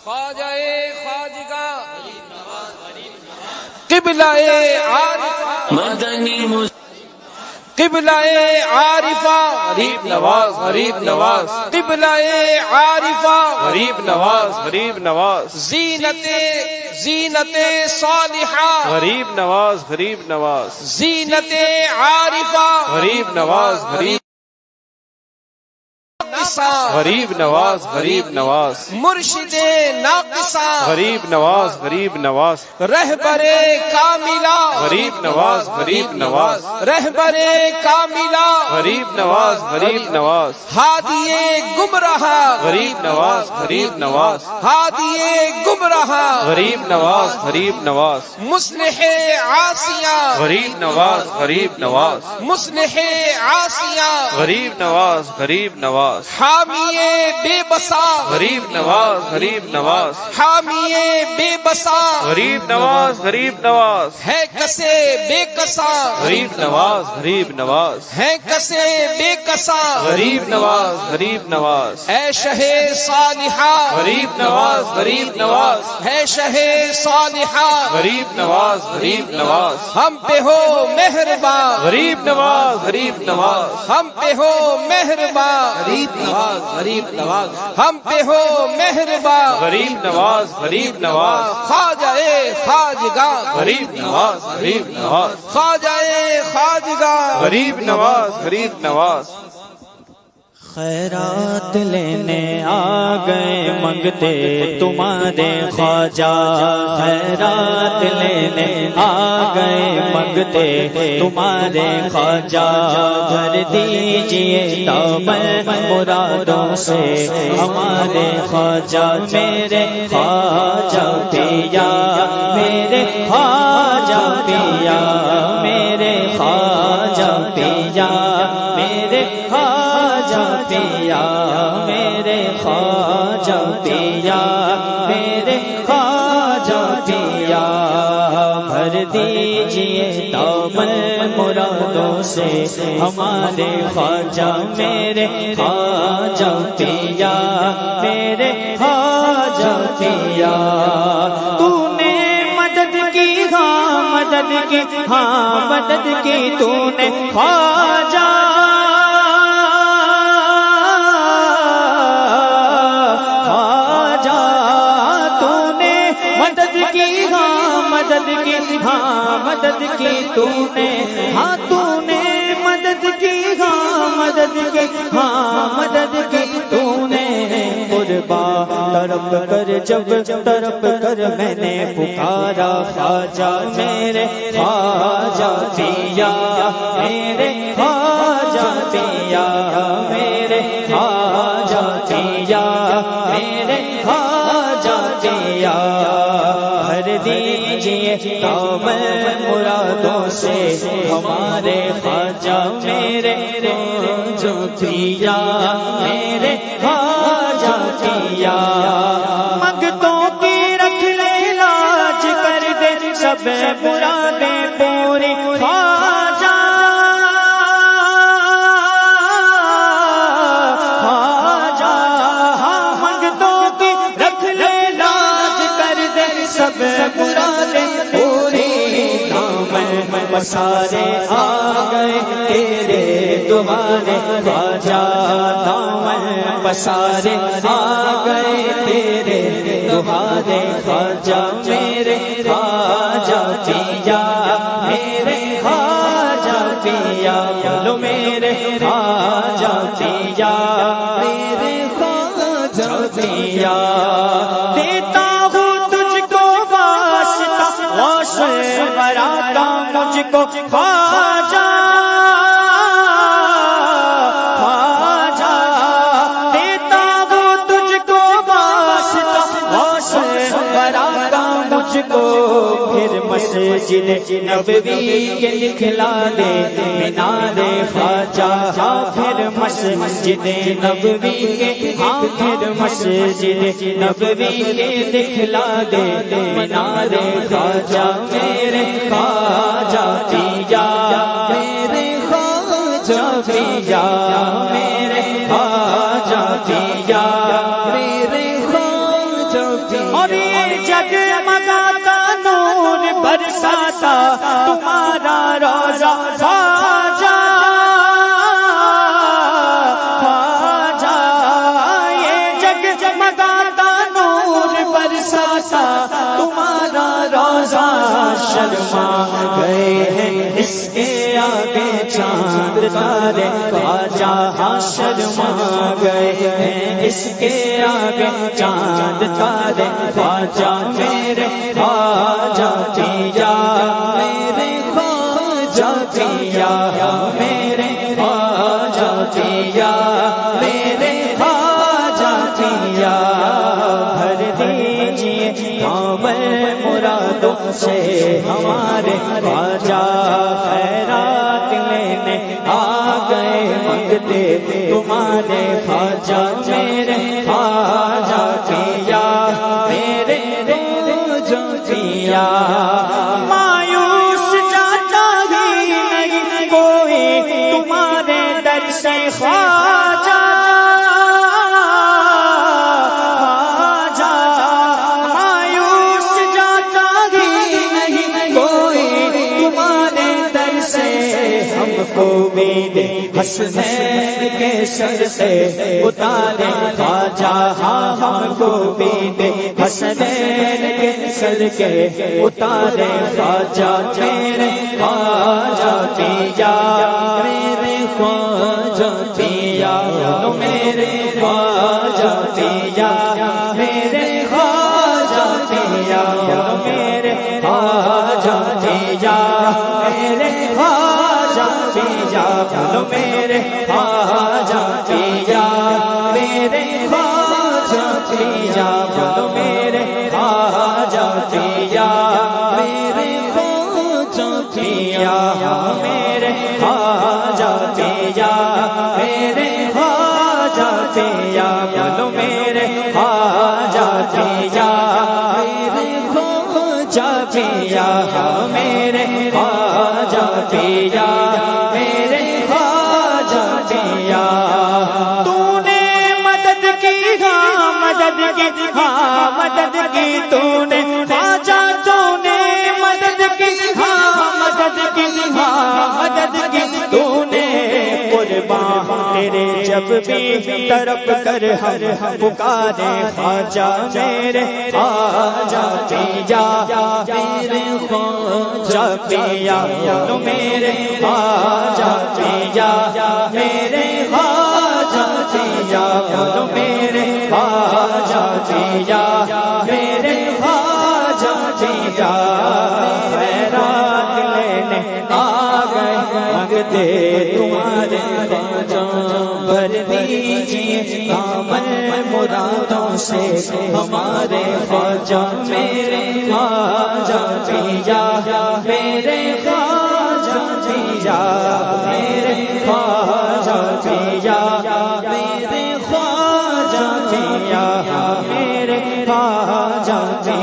خواجہ خواجگاں قبلہ عارفہ مدنی قبلہ عارفہ غریب نواز غریب نواز قبلہ عارفہ غریب نواز غریب نواز زینت صالحہ غریب نواز غریب نواز زینت عارفہ غریب نواز غریب غریب نواز غریب نواز مرشد ناقصہ غریب نواز غریب نواز رہبر کاملہ غریب نواز غریب نواز رہبر کاملہ غریب نواز غریب نواز ہادی گمراہ غریب نواز غریب نواز ہادی گمراہ غریب نواز غریب نواز مصلح عاصیہ غریب نواز غریب نواز مصلح عاصیہ غریب نواز غریب نواز حامی بے بسا غریب نواز غریب نواز حامی بے بسا غریب نواز غریب نواز ہے کسے بے کسا غریب نواز غریب نواز ہے کسے بے کسا غریب نواز غریب نواز اے شہ صالحہ غریب نواز غریب نواز ہے شہ صالحہ غریب نواز غریب نواز ہم پہ ہو مہرباں غریب نواز غریب نواز ہم پہ ہو مہرباں غریب نواز غریب نواز ہم پہ ہو مہرباں غریب نواز غریب نواز خواجہ خواجگاں غریب نواز غریب نواز خواجہ خواجگاں غریب نواز غریب نواز خیرات لینے آ گئے منگتے تمہارے خواجہ خیرات لینے آ گئے منگتے تمہارے خواجہ بھر دیجئے دامن مرادوں سے ہمارے خواجہ میرے خواجہ پیا میرے خواجہ پیا میرے خواجہ پیا میرے خواجہ پیا میرے خواجہ پیا میرے خواجہ پیا بھر دیجئے دامن مرادوں سے ہمارے خواجہ میرے خواجہ پیا میرے خواجہ پیا تو نے مدد کی ہاں مدد کی ہاں مدد کی تو نے خواجہ مدد کی ہاں مدد کی تو نے ہاں تو نے مدد کی ہاں مدد کی ہاں مدد کی تو نے قربا تڑپ کر جب تڑپ کر میں نے پکارا خواجہ میرے خواجہ پیا میرے خواجہ پیا میرے خواجہ پیا میرے خواجہ پیا دیجئے دامن مرادوں سے ہمارے خواجہ میرے خواجہ پیا میرے خواجہ پیا منگتوں کی رکھ لے لاج کر دے سب مرادیں پوری خواجہ خواجہ منگتوں کی رکھ لے لاج کر دے سب مرادیں پوری دامن پسارے آ گئے تیرے دوبارے خواجہ دامن پسارے آ گئے تیرے دوبارے خواجہ میرے خواجہ پیا میرے خواجہ پیا بولو میرے خواجہ پیا میرے خواجہ پیا دیتا براتا مجھ کو خواجہ خواجہ دیتا وہ تجھ کو واسطہ براتا مجھ کو پھر مسجد نبوی کے لکھلا دے مینار خواجہ پھر مسجد نبوی کے پھر مسجد نبوی کے دکھلا دے مینار خواجہ میرے خواجہ پیا میرے خواجہ پیا میرے خواجہ پیا میرے خواجہ اور یہ جگمگاتا نور برساتا تمہارا روزہ خواجہ خواجہ، یہ جگمگاتا نور برساتا تمہارا روزہ شرما گئے ہیں اس کے آگے چاند تارے خواجہ، ہاں شرما گئے ہیں اس کے آگے چاند تارے خواجہ میرے خواجہ پیا، میرے خواجہ پیا، میرے خواجہ پیا، میرے خواجہ پیا، بھر دیجیے کامل مرادوں سے ہمارے خواجہ، خیرات لینے آ گئے منگتے تمہارے خواجہ میرے خواجہ پیا، میرے خواجہ پیا، مایوس جاتا ہی نہیں کوئی تمہارے در سے خواجہ، خواجہ مایوس جاتا ہی نہیں کوئی تمہارے در سے، ہم کو بھی دے حسنین کے سر سے اتارے خواجہ، ہاں ہم کو بھی دے حسنین کے سر کے اتارے خواجہ میرے خواجہ پیا، میرے خواجہ پیا، میرے خواجہ پیا، میرے خواجہ پیا، میرے خواجہ پیا، میرے خواجہ پیا، میرے خواجہ پیا، میرے خواجہ پیا، میرے خواجہ پیا، میرے خواجہ پیا، میرے خواجہ پیا، میرے خواجہ پیا، میرے خواجہ پیا، میرے خواجہ پیا، میرے خواجہ پیا، میرے خواجہ پیا، تو نے مدد کی ہاں مدد کی ہاں مدد کی تو نے خواجہ، تو نے مدد کی ہاں مدد کی ہاں مدد کی تو نے، قربان تیرے جب بھی طرف کر ہم پکارے خواجہ میرے خواجہ پیا، میرے خواجہ پیا، میرے خواجہ پیا، میرے خواجہ پیا، میرے خواجہ پیا، میرے خواجہ پیا، خیرات لینے آ گئے منگتے تمہارے خواجہ، بھر دیجیے کامل مرادوں سے ہمارے خواجہ میرے خواجہ پیا، میرے خواجہ پیا، میرے خواجہ پیا، میرے خواجہ پیا، میرے خواجہ پیا۔